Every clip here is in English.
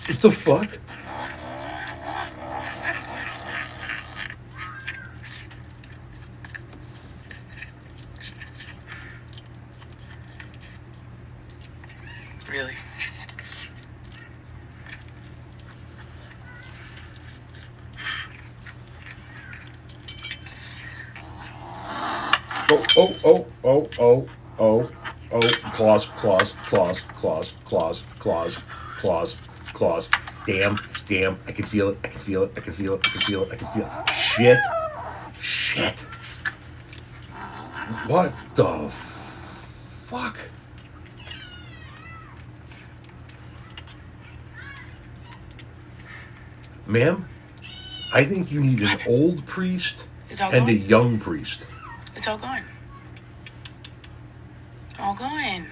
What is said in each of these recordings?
What the fuck? Really? Oh, oh, oh, oh, oh, oh, oh. Claws, claws, claws, claws, claws, claws, claws, claws. Damn, damn. I can feel it. I can feel it. I can feel it. I can feel it. I can feel it. Shit. Shit. What the fuck? Ma'am, I think you need an old priest It's all and a gone? young priest. It's all gone. All gone.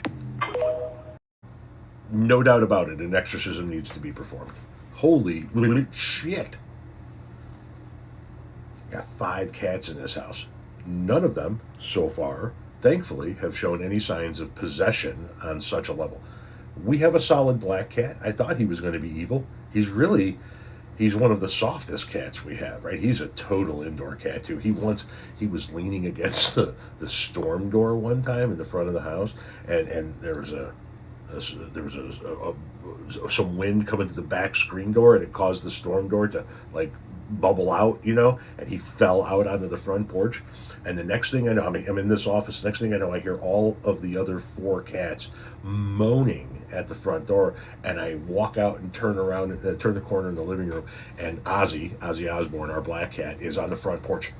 No doubt about it, an exorcism needs to be performed. Holy shit. Got 5 cats in this house. None of them, so far, thankfully, have shown any signs of possession on such a level. We have a solid black cat. I thought he was going to be evil. He's one of the softest cats we have, right? He's a total indoor cat too. He was leaning against the storm door one time in the front of the house, and there was some wind coming to the back screen door, and it caused the storm door to like bubble out, and he fell out onto the front porch. And the next thing I know, I'm in this office. Next thing I know, I hear all of the other 4 cats moaning at the front door, and I walk out and turn around, turn the corner in the living room, and Ozzy Osbourne, our black cat, is on the front porch,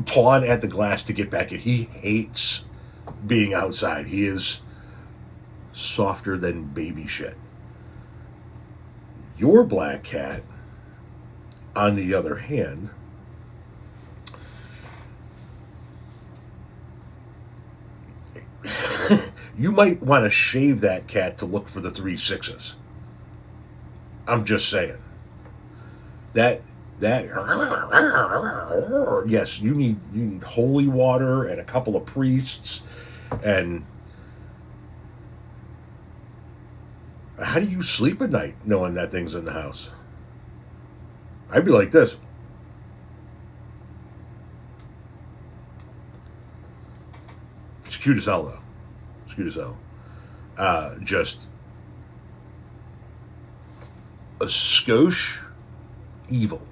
pawing at the glass to get back in. He hates being outside. He is softer than baby shit. Your black cat, on the other hand, you might want to shave that cat to look for the 3 6s. I'm just saying. That yes, you need holy water and a couple of priests. And how do you sleep at night knowing that thing's in the house? I'd be like this. It's cute as hell, though. It's cute as hell. Just a skosh evil.